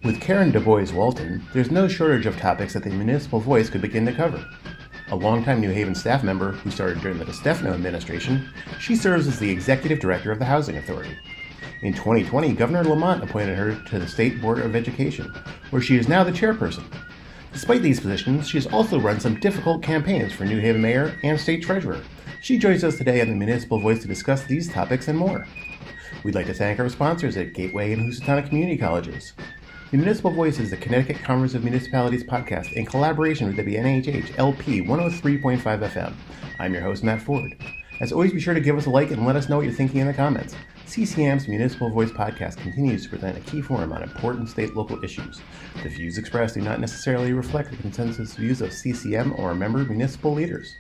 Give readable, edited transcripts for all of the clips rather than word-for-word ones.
With Karen Dubois Walton, there's no shortage of topics that the Municipal Voice could begin to cover. A longtime New Haven staff member who started during the DeStefano administration, she serves as the executive director of the Housing Authority. In 2020, Governor Lamont appointed her to the State Board of Education, where she is now the chairperson. Despite these positions, she has also run some difficult campaigns for New Haven mayor and state treasurer. She joins us today on the Municipal Voice to discuss these topics and more. We'd like to thank our sponsors at Gateway and Housatonic Community Colleges. The Municipal Voice is the Connecticut Conference of Municipalities podcast in collaboration with WNHH LP 103.5 FM. I'm your host, Matt Ford. As always, be sure to give us a like and let us know what you're thinking in the comments. CCM's Municipal Voice podcast continues to present a key forum on important state-local issues. The views expressed do not necessarily reflect the consensus views of CCM or member municipal leaders.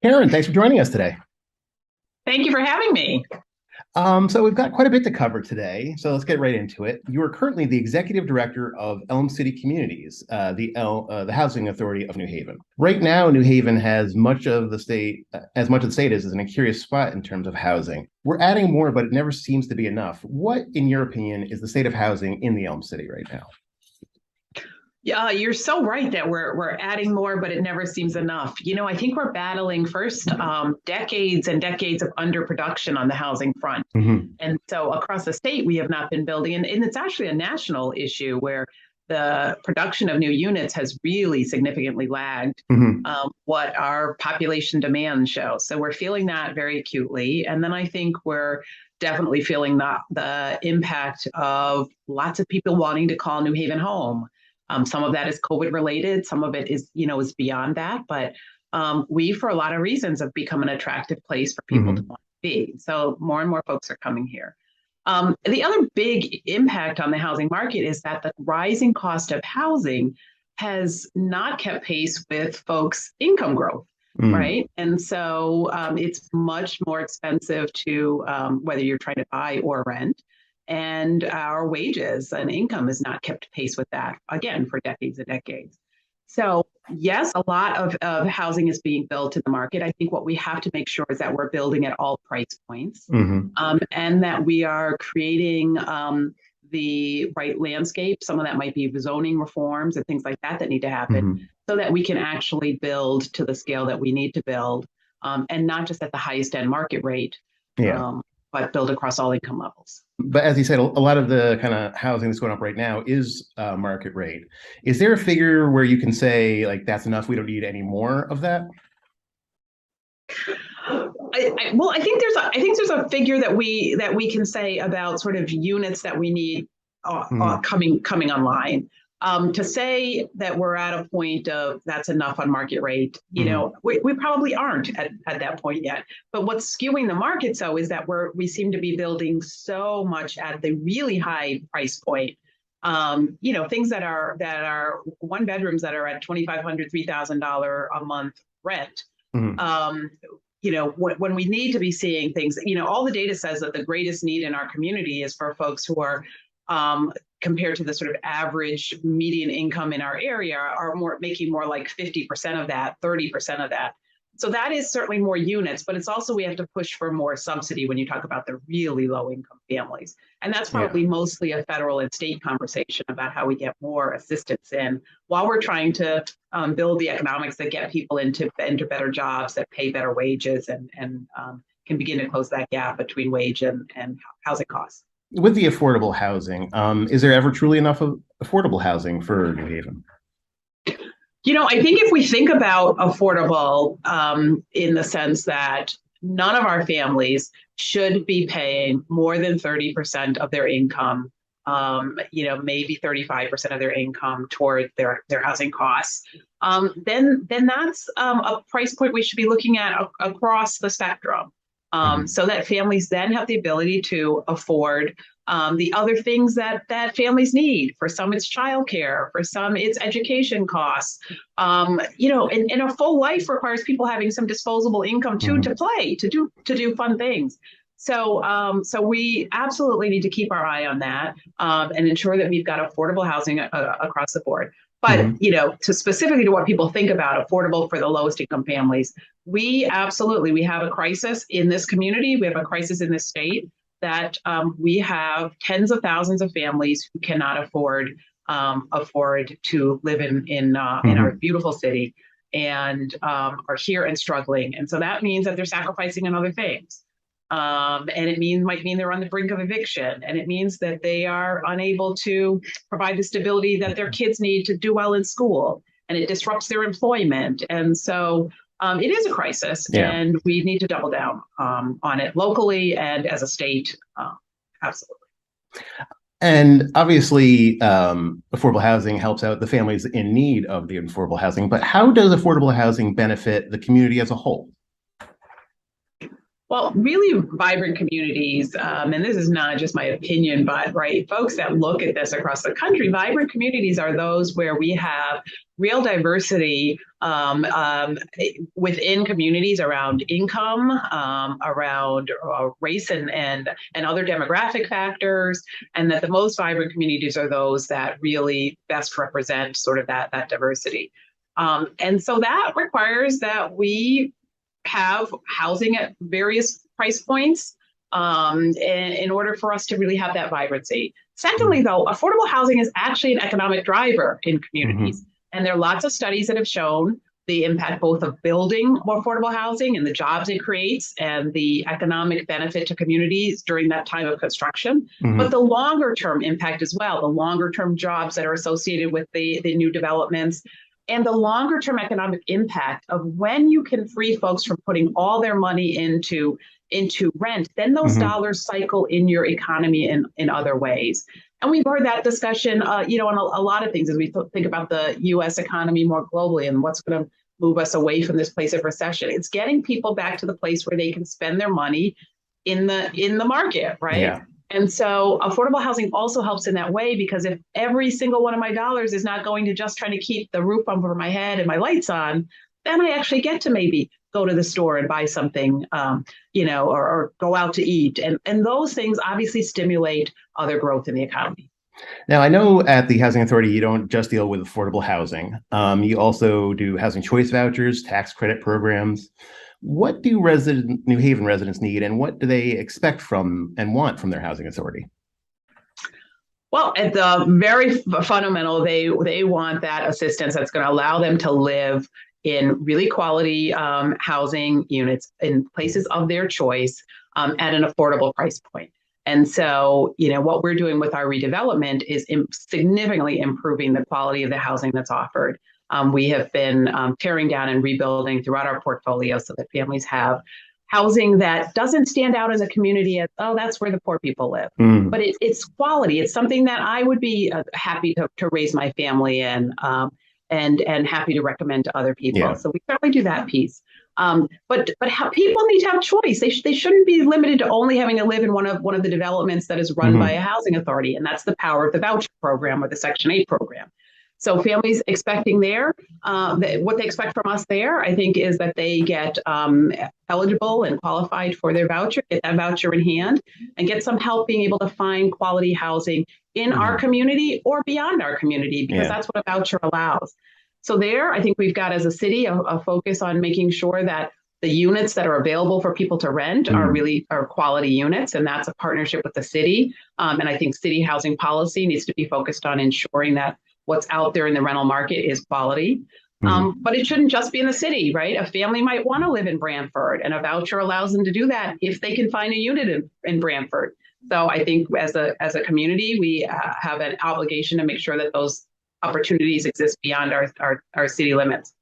Karen, thanks for joining us today. Thank you for having me. So we've got quite a bit to cover today, so let's get right into it. You are currently the executive director of Elm City Communities, the Housing Authority of New Haven. Right now, New Haven has much of the state is in a curious spot in terms of housing. We're adding more, but it never seems to be enough. What, in your opinion, is the state of housing in the Elm City right now? Yeah, you're so right that we're adding more, but it never seems enough. I think we're battling first decades and decades of underproduction on the housing front. Mm-hmm. And so across the state, we have not been building. And it's actually a national issue where the production of new units has really significantly lagged what our population demand shows. So we're feeling that very acutely. And then I think we're definitely feeling the impact of lots of people wanting to call New Haven home. Some of that is COVID related. Some of it is beyond that. But we, for a lot of reasons, have become an attractive place for people to want to be. So more and more folks are coming here. The other big impact on the housing market is that the rising cost of housing has not kept pace with folks' income growth, right? And so it's much more expensive to whether you're trying to buy or rent. And our wages and income has not kept pace with that, again, for decades and decades. So, yes, a lot of housing is being built in the market. I think what we have to make sure is that we're building at all price points and that we are creating the right landscape. Some of that might be zoning reforms and things like that need to happen so that we can actually build to the scale that we need to build and not just at the highest end market rate. But build across all income levels. But as you said, a lot of the kind of housing that's going up right now is market rate. Is there a figure where you can say, like, that's enough, we don't need any more of that? I think there's a figure that we can say about sort of units that we need coming online. To say that we're at a point of that's enough on market rate, we probably aren't at that point yet. But what's skewing the market so is that we seem to be building so much at the really high price point. Things that are one bedrooms that are at $2,500, $3,000 a month rent. When we need to be seeing things, all the data says that the greatest need in our community is for folks who are compared to the sort of average median income in our area are making more like 50% of that, 30% of that. So that is certainly more units, but it's also we have to push for more subsidy when you talk about the really low income families. And that's probably mostly a federal and state conversation about how we get more assistance in while we're trying to build the economics that get people into better jobs that pay better wages and can begin to close that gap between wage and housing costs. With the affordable housing, is there ever truly enough of affordable housing for New Haven? I think if we think about affordable in the sense that none of our families should be paying more than 30% of their income, maybe 35% of their income toward their housing costs, then that's a price point we should be looking at across the spectrum. So that families then have the ability to afford the other things that families need. For some, it's childcare. For some, it's education costs. And a full life requires people having some disposable income too to play, to do fun things. So we absolutely need to keep our eye on that and ensure that we've got affordable housing across the board. But, specifically to what people think about affordable for the lowest income families, we have a crisis in this community. We have a crisis in this state that we have tens of thousands of families who cannot afford to live in our beautiful city, and are here and struggling. And so that means that they're sacrificing on other things. And might mean they're on the brink of eviction. And it means that they are unable to provide the stability that their kids need to do well in school. And it disrupts their employment. And so it is a crisis, and we need to double down on it locally and as a state. Absolutely. And obviously, affordable housing helps out the families in need of the affordable housing. But how does affordable housing benefit the community as a whole? Well, really vibrant communities, and this is not just my opinion, but folks that look at this across the country, vibrant communities are those where we have real diversity within communities around income, around race and other demographic factors, and that the most vibrant communities are those that really best represent sort of that diversity. And so that requires that we have housing at various price points in order for us to really have that vibrancy. Secondly, though, affordable housing is actually an economic driver in communities. And there are lots of studies that have shown the impact both of building more affordable housing and the jobs it creates and the economic benefit to communities during that time of construction, but the longer term impact as well, the longer term jobs that are associated with the new developments, and the longer term economic impact of when you can free folks from putting all their money into rent, then those dollars cycle in your economy in other ways. And we've heard that discussion, on a lot of things as we think about the U.S. economy more globally and what's going to move us away from this place of recession. It's getting people back to the place where they can spend their money in the market, right? Yeah. And so affordable housing also helps in that way, because if every single one of my dollars is not going to just trying to keep the roof over my head and my lights on, then I actually get to maybe go to the store and buy something, or go out to eat. And those things obviously stimulate other growth in the economy. Now, I know at the Housing Authority, you don't just deal with affordable housing. You also do housing choice vouchers, tax credit programs. What do New Haven residents need, and what do they expect from and want from their housing authority? Well, at the very fundamental, they want that assistance that's going to allow them to live in really quality housing units in places of their choice at an affordable price point. And so, what we're doing with our redevelopment is significantly improving the quality of the housing that's offered. We have been tearing down and rebuilding throughout our portfolio so that families have housing that doesn't stand out as a community as, oh, that's where the poor people live. But it's quality. It's something that I would be happy to raise my family in and happy to recommend to other people. Yeah. So we certainly do that piece. But people need to have choice. They shouldn't be limited to only having to live in one of the developments that is run by a housing authority. And that's the power of the voucher program or the Section 8 program. So families expecting what they expect from us there, I think, is that they get eligible and qualified for their voucher, get that voucher in hand, and get some help being able to find quality housing in our community or beyond our community, because that's what a voucher allows. So there, I think we've got as a city a focus on making sure that the units that are available for people to rent are quality units, and that's a partnership with the city. And I think city housing policy needs to be focused on ensuring that what's out there in the rental market is quality. But it shouldn't just be in the city, right? A family might want to live in Brantford, and a voucher allows them to do that if they can find a unit in Brantford. So I think as a community, we have an obligation to make sure that those opportunities exist beyond our city limits.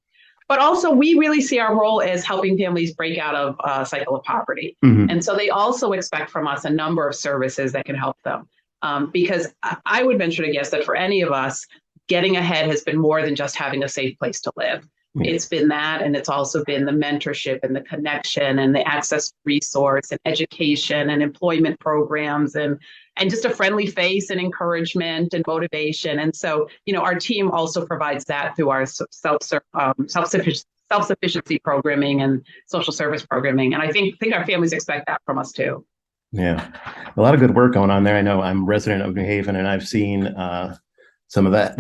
But also, we really see our role as helping families break out of a cycle of poverty. And so they also expect from us a number of services that can help them. Because I would venture to guess that for any of us, getting ahead has been more than just having a safe place to live. It's been that, and it's also been the mentorship and the connection and the access to resource and education and employment programs and just a friendly face and encouragement and motivation. And so, our team also provides that through our self-sufficiency programming and social service programming. And I think our families expect that from us too. Yeah, a lot of good work going on there. I know I'm a resident of New Haven, and I've seen some of the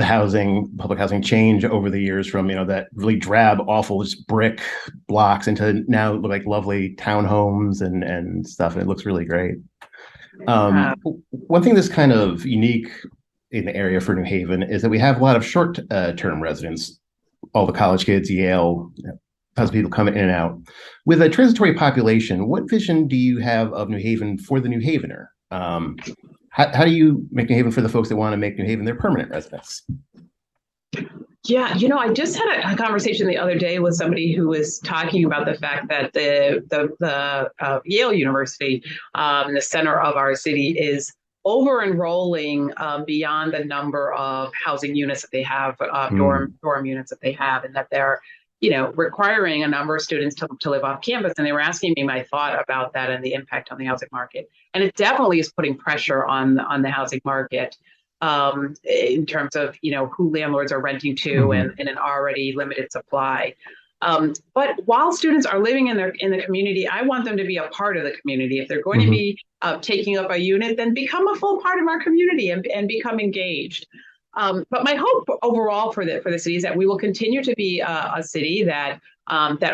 public housing change over the years from, that really drab, awful just brick blocks into now look like lovely townhomes and stuff. And it looks really great. Uh, One thing that's kind of unique in the area for New Haven is that we have a lot of short-term residents, all the college kids, Yale, tons of people coming in and out. With a transitory population, what vision do you have of New Haven for the New Havener? How do you make New Haven for the folks that want to make New Haven their permanent residence? Yeah, I just had a conversation the other day with somebody who was talking about the fact that the Yale University, the center of our city, is over enrolling beyond the number of housing units that they have, dorm units that they have, and that they're requiring a number of students to live off campus. And they were asking me my thought about that and the impact on the housing market. And it definitely is putting pressure on the housing market in terms of who landlords are renting to and an already limited supply. But while students are living in the community, I want them to be a part of the community. If they're going to be taking up a unit, then become a full part of our community and become engaged. But my hope overall for the city is that we will continue to be a city that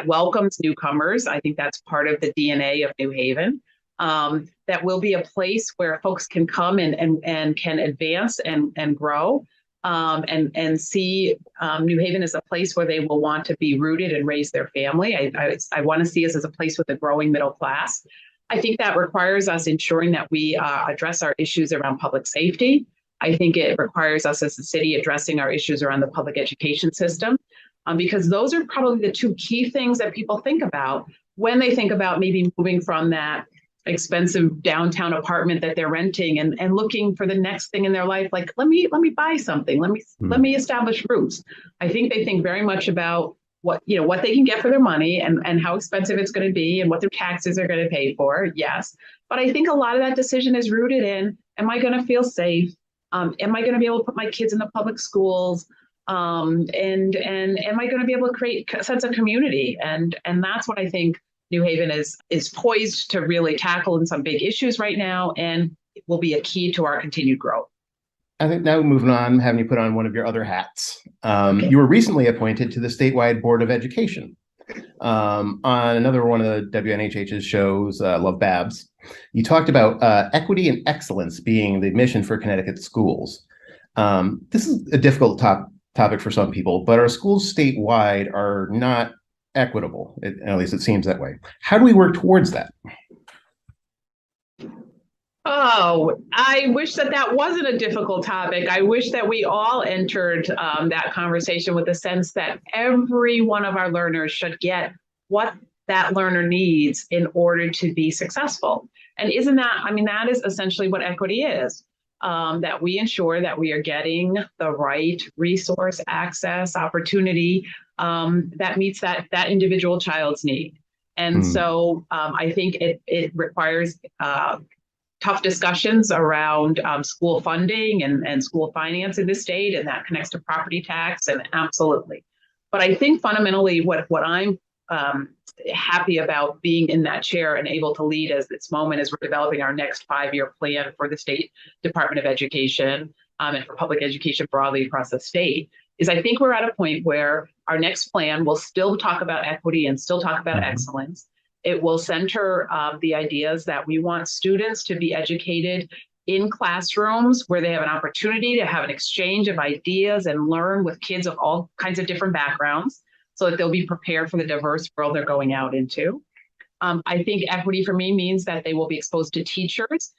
welcomes newcomers. I think that's part of the DNA of New Haven. That will be a place where folks can come and can advance and grow and see New Haven as a place where they will want to be rooted and raise their family. I want to see us as a place with a growing middle class. I think that requires us ensuring that we address our issues around public safety. I think it requires us as a city addressing our issues around the public education system, because those are probably the two key things that people think about when they think about maybe moving from that expensive downtown apartment that they're renting and looking for the next thing in their life. Like, let me buy something. Let me establish roots. I think they think very much about what they can get for their money and how expensive it's going to be and what their taxes are going to pay for. Yes. But I think a lot of that decision is rooted in, am I going to feel safe? Am I going to be able to put my kids in the public schools? And am I going to be able to create a sense of community? And that's what I think New Haven is poised to really tackle in some big issues right now, and it will be a key to our continued growth. I think now moving on, having you put on one of your other hats. Okay. You were recently appointed to the statewide Board of Education. On another one of the WNHH's shows, Love Babs, you talked about equity and excellence being the mission for Connecticut schools. This is a difficult topic for some people, but our schools statewide are not equitable. At least it seems that way. How do we work towards that? Oh, I wish that wasn't a difficult topic. I wish that we all entered that conversation with the sense that every one of our learners should get what that learner needs in order to be successful. And that is essentially what equity is. That we ensure that we are getting the right resource, access, opportunity that meets that individual child's need. And so I think it requires tough discussions around school funding and school finance in the state, and that connects to property tax, and absolutely. But I think fundamentally what I'm happy about being in that chair and able to lead as this moment as we're developing our next 5-year plan for the State Department of Education and for public education broadly across the state is I think we're at a point where our next plan will still talk about equity and still talk about excellence. It will center the ideas that we want students to be educated in classrooms where they have an opportunity to have an exchange of ideas and learn with kids of all kinds of different backgrounds so that they'll be prepared for the diverse world they're going out into. I think equity for me means that they will be exposed to teachers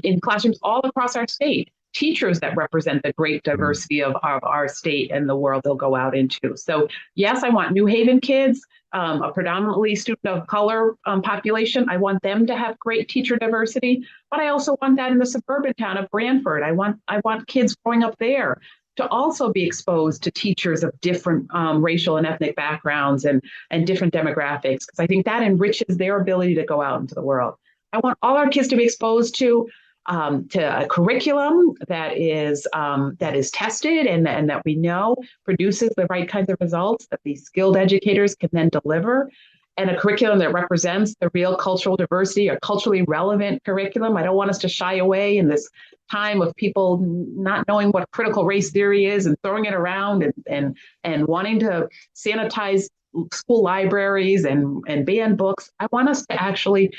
in classrooms all across our state, teachers that represent the great diversity of our state and the world they'll go out into. So yes, I want New Haven kids, a predominantly student of color population. I want them to have great teacher diversity, but I also want that in the suburban town of Branford. I want kids growing up there to also be exposed to teachers of different racial and ethnic backgrounds and different demographics, because I think that enriches their ability to go out into the world. I want all our kids to be exposed to a curriculum that is tested and that we know produces the right kinds of results that these skilled educators can then deliver, and a curriculum that represents the real cultural diversity, a culturally relevant curriculum. I don't want us to shy away in this time of people not knowing what critical race theory is and throwing it around and wanting to sanitize school libraries and ban books. I want us to actually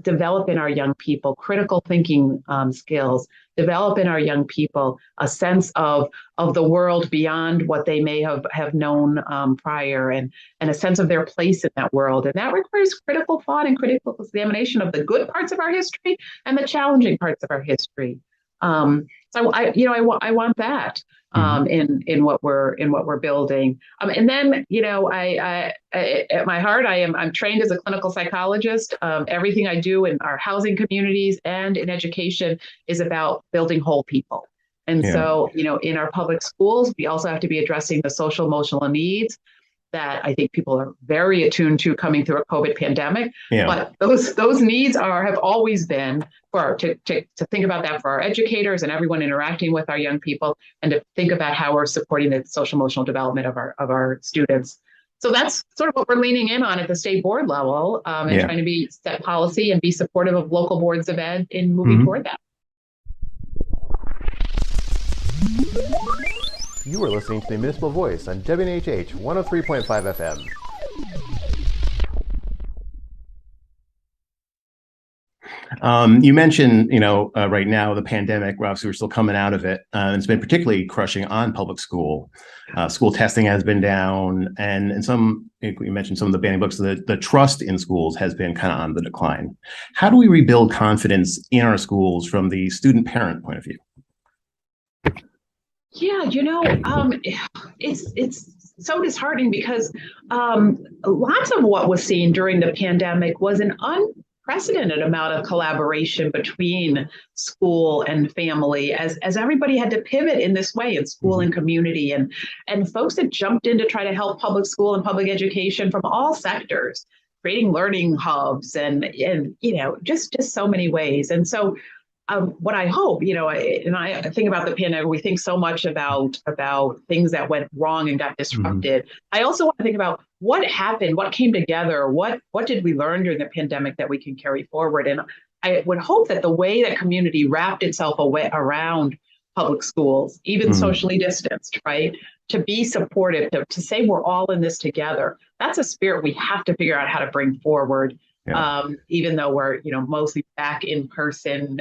develop in our young people critical thinking skills, develop in our young people a sense of the world beyond what they may have known prior, and a sense of their place in that world. And that requires critical thought and critical examination of the good parts of our history and the challenging parts of our history. So I want that in what we're building. And then, I at my heart, I'm trained as a clinical psychologist. Everything I do in our housing communities and in education is about building whole people. And so, in our public schools, we also have to be addressing the social emotional needs that I think people are very attuned to coming through a COVID pandemic. Yeah. But those needs have always been to think about that for our educators and everyone interacting with our young people, and to think about how we're supporting the social emotional development of our students. So that's sort of what we're leaning in on at the state board level, and trying to set policy and be supportive of local boards of ed in moving toward that. You are listening to the Municipal Voice on WNHH 103.5 FM. You mentioned, right now the pandemic. Obviously, we're still coming out of it. It's been particularly crushing on public school. School testing has been down, and you mentioned some of the banning books. The trust in schools has been kind of on the decline. How do we rebuild confidence in our schools from the student-parent point of view? Yeah, it's so disheartening because lots of what was seen during the pandemic was an unprecedented amount of collaboration between school and family, as everybody had to pivot in this way in school and community, and folks that jumped in to try to help public school and public education from all sectors, creating learning hubs and just so many ways. And so what I hope, and I think about the pandemic, we think so much about things that went wrong and got disrupted. I also want to think about what happened, what came together, what did we learn during the pandemic that we can carry forward. And I would hope that the way that community wrapped itself around public schools, even socially distanced, right, to be supportive, to say we're all in this together, that's a spirit we have to figure out how to bring forward. Yeah. Even though we're, mostly back in person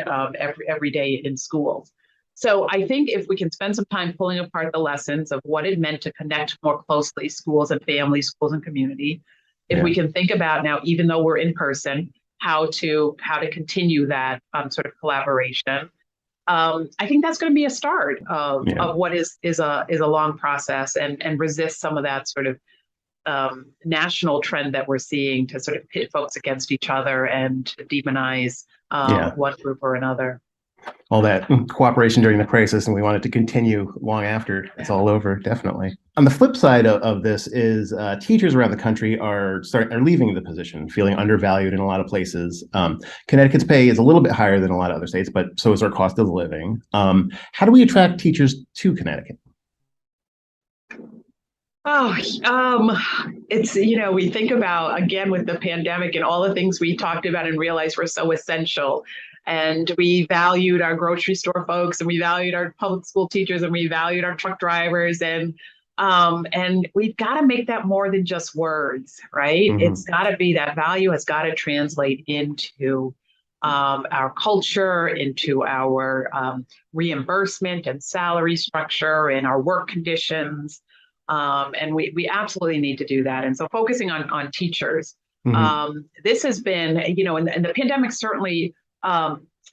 every day in schools. So I think if we can spend some time pulling apart the lessons of what it meant to connect more closely schools and families, schools and community, if we can think about now, even though we're in person, how to continue that sort of collaboration, I think that's going to be a start of what is a long process, and resist some of that sort of national trend that we're seeing to sort of pit folks against each other and to demonize one group or another. All that cooperation during the crisis, and we want it to continue long after it's all over, definitely. On the flip side of this is teachers around the country are leaving the position, feeling undervalued in a lot of places. Connecticut's pay is a little bit higher than a lot of other states, but so is our cost of living. How do we attract teachers to Connecticut? It's, we think about, again, with the pandemic and all the things we talked about and realized were so essential. And we valued our grocery store folks, and we valued our public school teachers, and we valued our truck drivers. And we've got to make that more than just words, right? It's got to be, that value has got to translate into our culture, into our reimbursement and salary structure and our work conditions. And we absolutely need to do that. And so focusing on teachers, this has been, and the pandemic certainly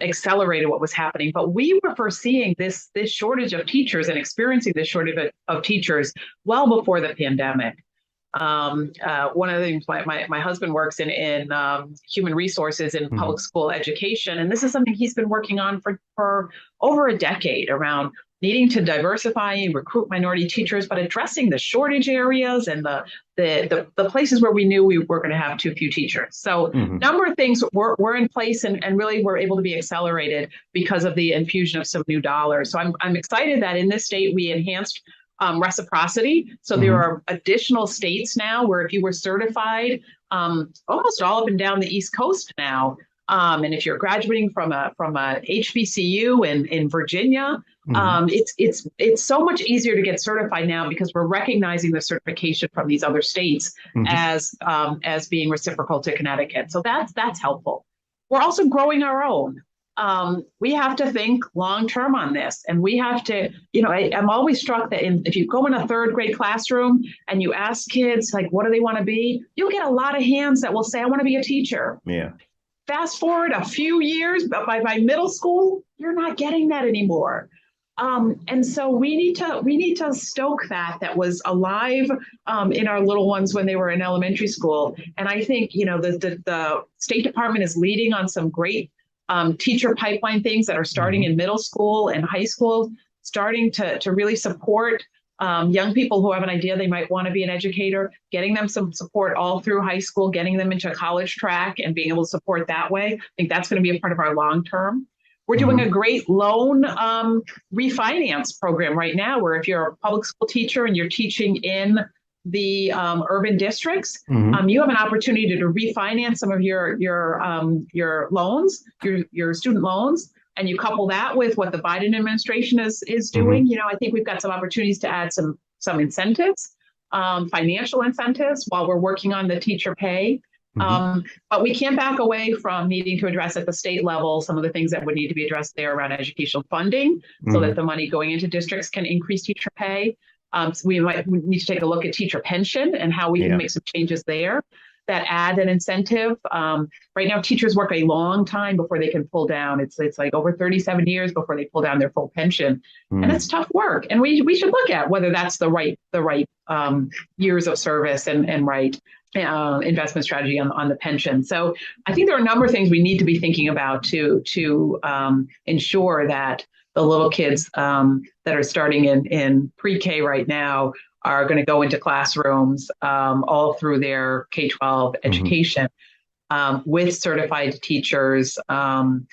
accelerated what was happening, but we were foreseeing this shortage of teachers and experiencing this shortage of teachers well before the pandemic. One of the things, my husband works in human resources in public school education, and this is something he's been working on for over a decade, around needing to diversify and recruit minority teachers, but addressing the shortage areas and the places where we knew we were going to have too few teachers. So a number of things were in place and really were able to be accelerated because of the infusion of some new dollars. So I'm excited that in this state we enhanced reciprocity. So there are additional states now where if you were certified, almost all up and down the East Coast now, and if you're graduating from a HBCU in Virginia, it's so much easier to get certified now because we're recognizing the certification from these other states as being reciprocal to Connecticut. So that's helpful. we're also growing our own. We have to think long term on this, and we have to, I'm always struck that if you go in a third grade classroom and you ask kids like what do they want to be, you'll get a lot of hands that will say I want to be a teacher. Yeah. Fast forward a few years, but by middle school, you're not getting that anymore. And so we need to stoke that was alive in our little ones when they were in elementary school. And I think the State Department is leading on some great teacher pipeline things that are starting in middle school and high school, starting to really support young people who have an idea they might want to be an educator, getting them some support all through high school, getting them into college track and being able to support that way. I think that's going to be a part of our long term. We're doing a great loan refinance program right now, where if you're a public school teacher and you're teaching in the urban districts, you have an opportunity to refinance some of your loans, your student loans, and you couple that with what the Biden administration is doing. I think we've got some opportunities to add some incentives, financial incentives, while we're working on the teacher pay. But we can't back away from needing to address at the state level some of the things that would need to be addressed there around educational funding, so that the money going into districts can increase teacher pay. So we might need to take a look at teacher pension and how we can make some changes there that add an incentive. Right now, teachers work a long time before they can pull down. It's like over 37 years before they pull down their full pension, and it's tough work. And we should look at whether that's the right years of service and right investment strategy on the pension. So I think there are a number of things we need to be thinking about to ensure that the little kids that are starting in pre-K right now are going to go into classrooms all through their K-12 education with certified teachers and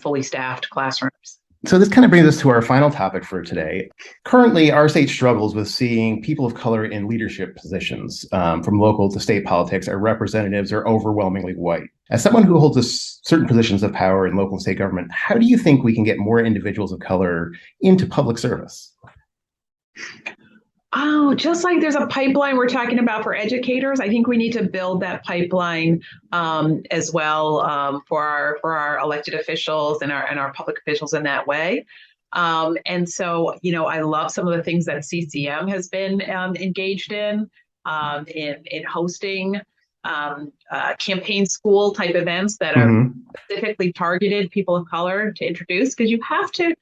fully staffed classrooms. So this kind of brings us to our final topic for today. Currently, our state struggles with seeing people of color in leadership positions, from local to state politics. Our representatives are overwhelmingly white. As someone who holds certain positions of power in local and state government, how do you think we can get more individuals of color into public service? Oh, just like there's a pipeline we're talking about for educators, I think we need to build that pipeline as well for our elected officials and our public officials in that way. And so, I love some of the things that CCM has been engaged in hosting campaign school type events that are specifically targeted people of color to introduce, because you have to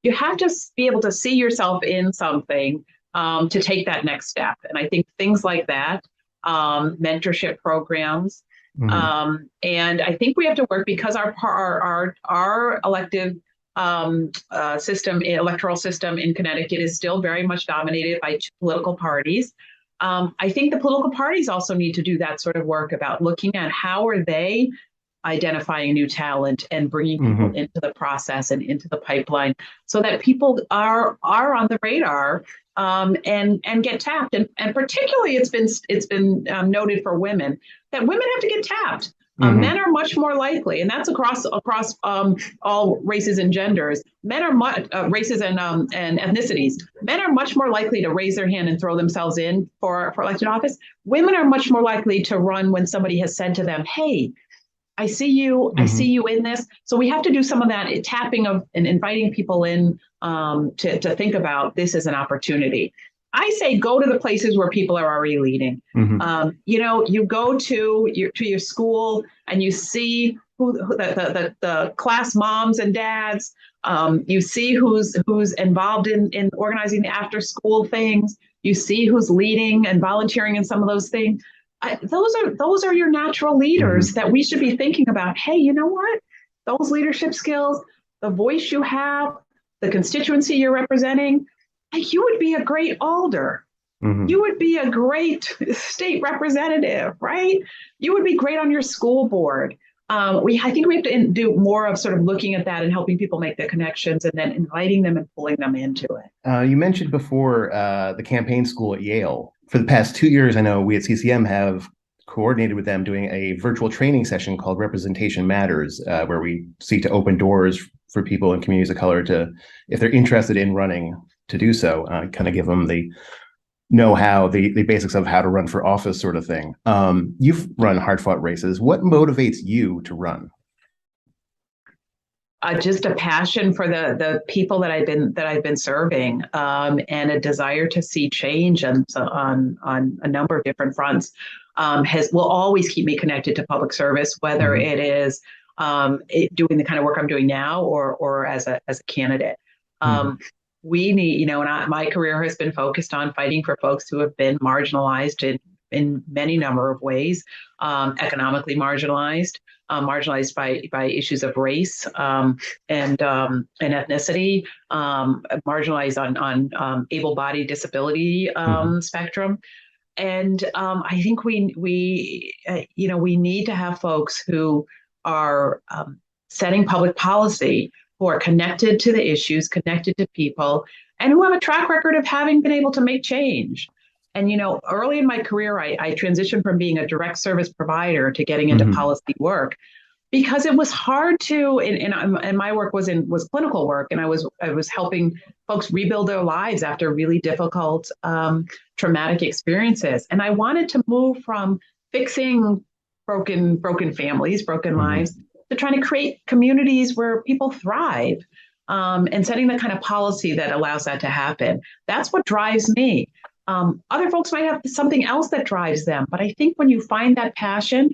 be able to see yourself in something to take that next step. And I think things like that, mentorship programs, and I think we have to work, because our elective electoral system in Connecticut is still very much dominated by two political parties. I think the political parties also need to do that sort of work about looking at how are they identifying new talent and bringing people into the process and into the pipeline, so that people are on the radar and get tapped. And particularly, it's been noted for women that women have to get tapped. Men are much more likely, and that's across all races and genders. Men are races and ethnicities. Men are much more likely to raise their hand and throw themselves in for elected office. Women are much more likely to run when somebody has said to them, "Hey, I see you. I see you in this." So we have to do some of that tapping of and inviting people in to think about this as an opportunity. I say go to the places where people are already leading. You go to your school and you see who the class moms and dads. You see who's involved in organizing the after school things. You see who's leading and volunteering in some of those things. Those are your natural leaders that we should be thinking about. Hey, you know what? Those leadership skills, the voice you have, the constituency you're representing, like you would be a great alder. You would be a great state representative, right? You would be great on your school board. I think we have to do more of sort of looking at that and helping people make the connections and then inviting them and pulling them into it. You mentioned before the campaign school at Yale. For the past 2 years, I know we at CCM have coordinated with them doing a virtual training session called Representation Matters, where we seek to open doors for people in communities of color to, if they're interested in running, to do so, kind of give them the know how the basics of how to run for office sort of thing. You've run hard fought races. What motivates you to run? Just a passion for the people that I've been serving, and a desire to see change on a number of different fronts. Has will always keep me connected to public service, whether Mm-hmm. it is doing the kind of work I'm doing now, or as a candidate. Mm-hmm. Um, we need, my career has been focused on fighting for folks who have been marginalized in many number of ways, economically marginalized, marginalized by issues of race, and ethnicity, marginalized on able-bodied disability Mm-hmm. spectrum. And I think we need to have folks who are setting public policy, who are connected to the issues, connected to people, and who have a track record of having been able to make change. And early in my career, I transitioned from being a direct service provider to getting into Mm-hmm. policy work, because it was hard to, and my work was clinical work, and I was helping folks rebuild their lives after really difficult, traumatic experiences. And I wanted to move from fixing broken families, broken Mm-hmm. lives, to trying to create communities where people thrive, and setting the kind of policy that allows that to happen. That's what drives me. Other folks might have something else that drives them, but I think when you find that passion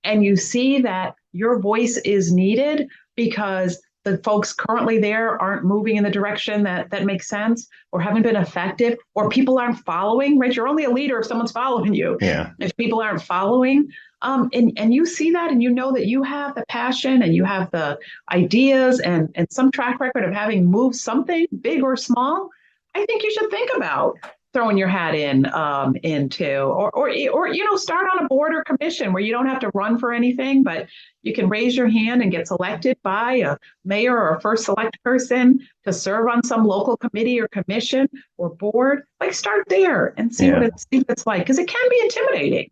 and you see that your voice is needed because the folks currently there aren't moving in the direction that makes sense, or haven't been effective, or people aren't following, right? You're only a leader if someone's following you. Yeah, If people aren't following, and you see that, and you know that you have the passion and you have the ideas and some track record of having moved something big or small, I think you should think about throwing your hat into, or start on a board or commission where you don't have to run for anything, but you can raise your hand and get selected by a mayor or a first select person to serve on some local committee or commission or board. Like, start there and see yeah, see what it's like, because it can be intimidating.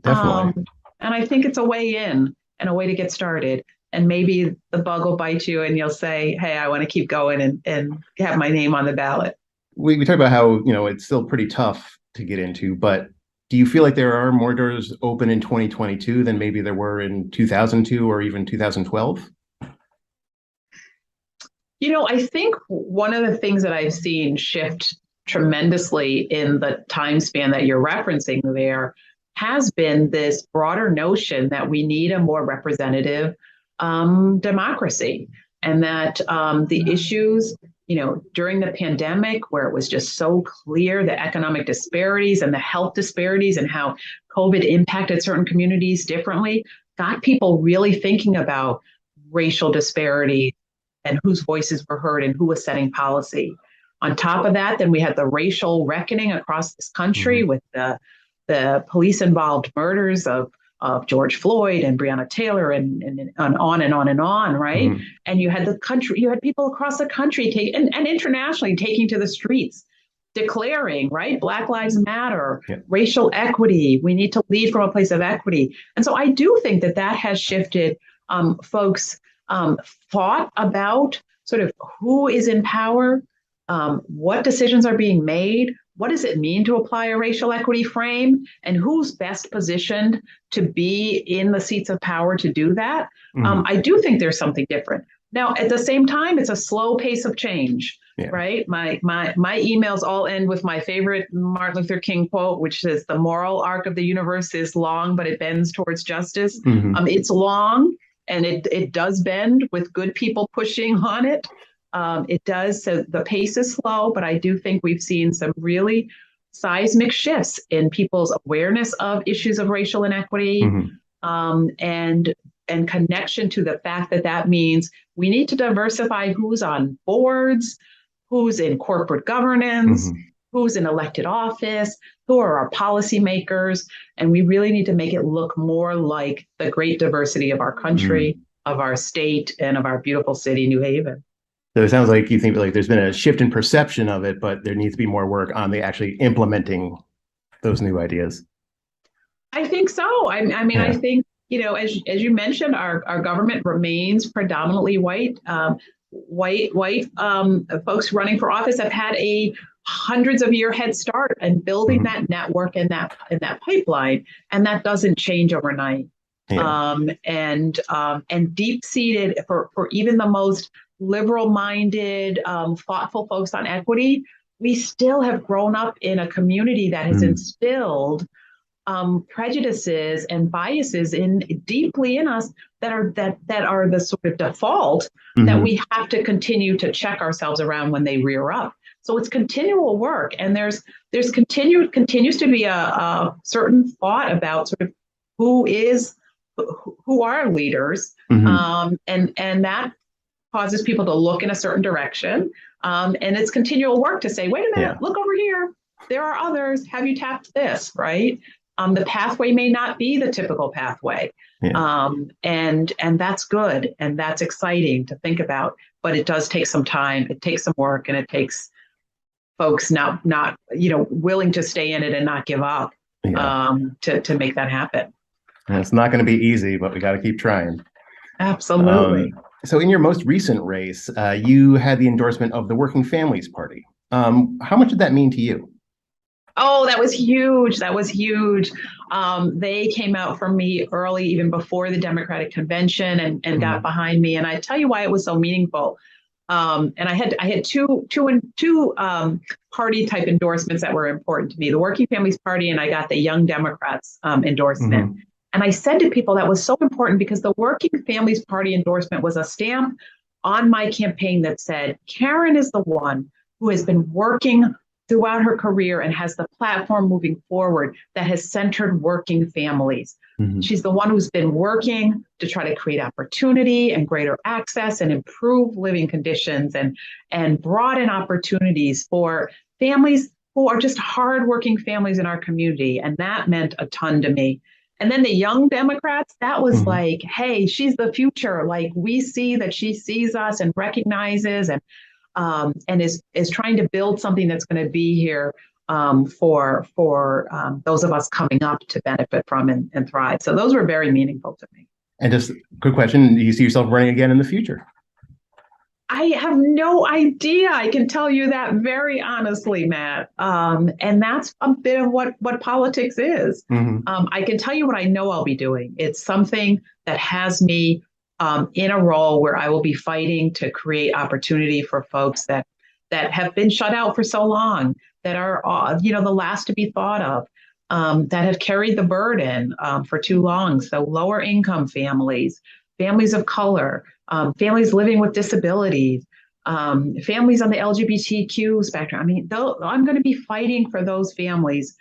definitely. And I think it's a way in and a way to get started. And maybe the bug will bite you and you'll say, hey, I want to keep going and have my name on the ballot. We talked about how, it's still pretty tough to get into, but do you feel like there are more doors open in 2022 than maybe there were in 2002 or even 2012? I think one of the things that I've seen shift tremendously in the time span that you're referencing there has been this broader notion that we need a more representative, democracy, and that the issues, during the pandemic, where it was just so clear the economic disparities and the health disparities and how COVID impacted certain communities differently, got people really thinking about racial disparity and whose voices were heard and who was setting policy. On top of that, then we had the racial reckoning across this country Mm-hmm. with the police involved murders of George Floyd and Breonna Taylor, and on and on and on, right? Mm-hmm. And you had people across the country and internationally taking to the streets, declaring, right, Black Lives Matter, Yeah. racial equity. We need to lead from a place of equity. And so I do think that has shifted folks' thought about sort of who is in power, what decisions are being made, what does it mean to apply a racial equity frame, and who's best positioned to be in the seats of power to do that. Mm-hmm. I do think there's something different. Now, at the same time, it's a slow pace of change, Yeah. right? My emails all end with my favorite Martin Luther King quote, which says, "The moral arc of the universe is long, but it bends towards justice." Mm-hmm. It's long, and it does bend with good people pushing on it. It does. So the pace is slow, but I do think we've seen some really seismic shifts in people's awareness of issues of racial inequity, Mm-hmm. and connection to the fact that means we need to diversify who's on boards, who's in corporate governance, Mm-hmm. who's in elected office, who are our policymakers, and we really need to make it look more like the great diversity of our country, of our state, and of our beautiful city, New Haven. So it sounds like you think like there's been a shift in perception of it, but there needs to be more work on the actually implementing those new ideas. I think so. I mean, Yeah. I think, as you mentioned, our government remains predominantly white. White folks running for office have had a hundreds of year head start and building that network and that pipeline, and that doesn't change overnight. Yeah. And deep seated for even the most liberal minded, thoughtful folks on equity, we still have grown up in a community that has instilled prejudices and biases deeply in us that are the sort of default that we have to continue to check ourselves around when they rear up. So it's continual work, and there's continues to be a certain thought about sort of who are leaders, and that causes people to look in a certain direction, and it's continual work to say, wait a minute, look over here. There are others. Have you tapped this, right? The pathway may not be the typical pathway. And that's good. And that's exciting to think about, but it does take some time. It takes some work, and it takes folks not willing to stay in it and not give up to make that happen. And it's not going to be easy, but we got to keep trying. Absolutely. So in your most recent race, you had the endorsement of the Working Families Party. How much did that mean to you? Oh, that was huge. That was huge. They came out for me early, even before the Democratic convention, and got behind me. And I tell you why it was so meaningful. And I had two party type endorsements that were important to me: the Working Families Party, and I got the Young Democrats endorsement. And I said to people that was so important because the Working Families Party endorsement was a stamp on my campaign that said, Karen is the one who has been working throughout her career and has the platform moving forward that has centered working families. She's the one who's been working to try to create opportunity and greater access and improve living conditions and broaden opportunities for families who are just hardworking families in our community. And that meant a ton to me. And then the Young Democrats, that was like, hey, she's the future. Like, we see that she sees us and recognizes and is trying to build something that's going to be here for those of us coming up to benefit from and thrive. So those were very meaningful to me. And just a quick question, do you see yourself running again in the future? I have no idea. I can tell you that very honestly, Matt. And that's a bit of what politics is. I can tell you what I know I'll be doing. It's something that has me in a role where I will be fighting to create opportunity for folks that have been shut out for so long, that are the last to be thought of, that have carried the burden for too long. So lower income families, families of color, families living with disabilities, families on the LGBTQ spectrum. I mean, I'm going to be fighting for those families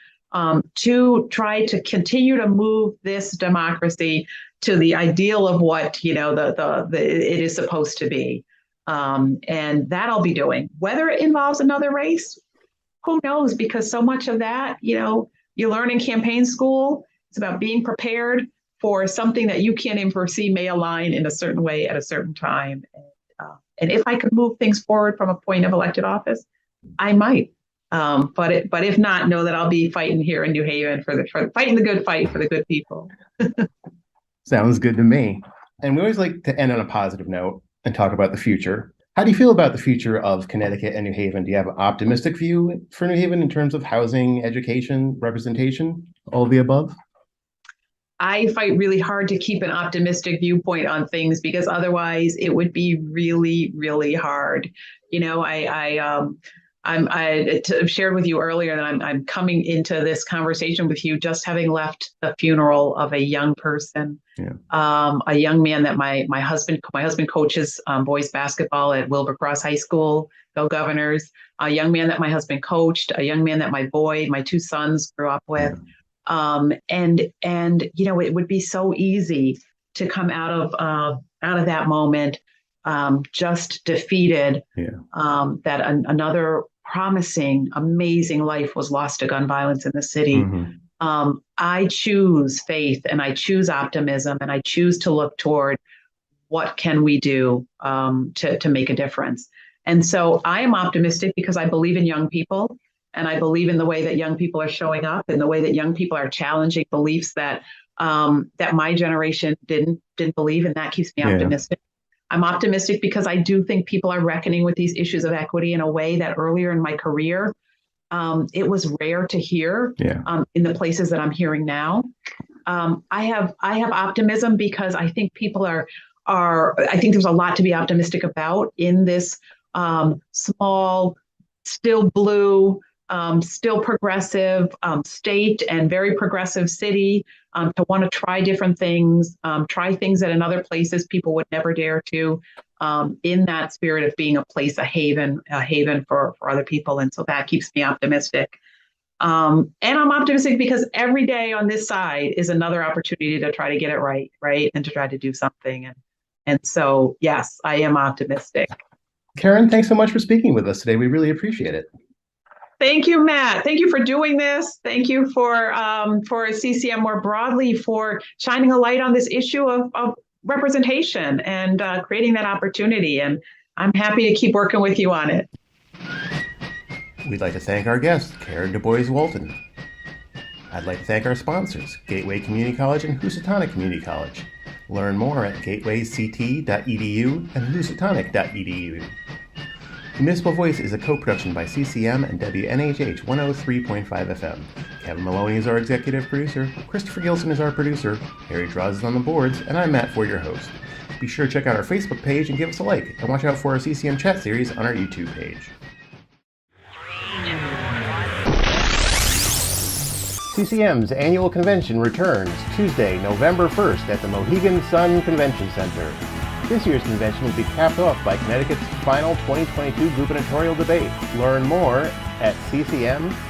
to try to continue to move this democracy to the ideal of what it is supposed to be, and that I'll be doing. Whether it involves another race, who knows? Because so much of that, you learn in campaign school. It's about being prepared for something that you can't even foresee may align in a certain way at a certain time. And if I could move things forward from a point of elected office, I might. But if not, know that I'll be fighting here in New Haven for fighting the good fight for the good people. Sounds good to me. And we always like to end on a positive note and talk about the future. How do you feel about the future of Connecticut and New Haven? Do you have an optimistic view for New Haven in terms of housing, education, representation, all of the above? I fight really hard to keep an optimistic viewpoint on things because otherwise it would be really, really hard. I've shared with you earlier that I'm coming into this conversation with you just having left the funeral of a young person, a young man that my husband coaches boys basketball at Wilbercross High School, go Governors, a young man that my husband coached, a young man that my two sons grew up with. And it would be so easy to come out of that moment just defeated, that another promising, amazing life was lost to gun violence in the city. I choose faith and I choose optimism and I choose to look toward what can we do to make a difference. And so I am optimistic because I believe in young people. And I believe in the way that young people are showing up and the way that young people are challenging beliefs that my generation didn't believe, and that keeps me optimistic. I'm optimistic because I do think people are reckoning with these issues of equity in a way that earlier in my career, it was rare to hear in the places that I'm hearing now. I have optimism because I think people I think there's a lot to be optimistic about in this small, still blue, still progressive state and very progressive city, to want to try different things, try things that in other places people would never dare to, in that spirit of being a haven for other people. And so that keeps me optimistic. And I'm optimistic because every day on this side is another opportunity to try to get it right, and to try to do something. And so, yes, I am optimistic. Karen, thanks so much for speaking with us today. We really appreciate it. Thank you, Matt. Thank you for doing this. Thank you for CCM more broadly for shining a light on this issue of representation and creating that opportunity. And I'm happy to keep working with you on it. We'd like to thank our guest, Karen Dubois Walton. I'd like to thank our sponsors, Gateway Community College and Housatonic Community College. Learn more at gatewayct.edu and housatonic.edu. Municipal Voice is a co-production by CCM and WNHH 103.5 FM. Kevin Maloney is our executive producer, Christopher Gilson is our producer, Harry Draws is on the boards, and I'm Matt Ford, your host. Be sure to check out our Facebook page and give us a like, and watch out for our CCM chat series on our YouTube page. CCM's annual convention returns Tuesday, November 1st at the Mohegan Sun Convention Center. This year's convention will be capped off by Connecticut's final 2022 gubernatorial debate. Learn more at ccm-ct.org.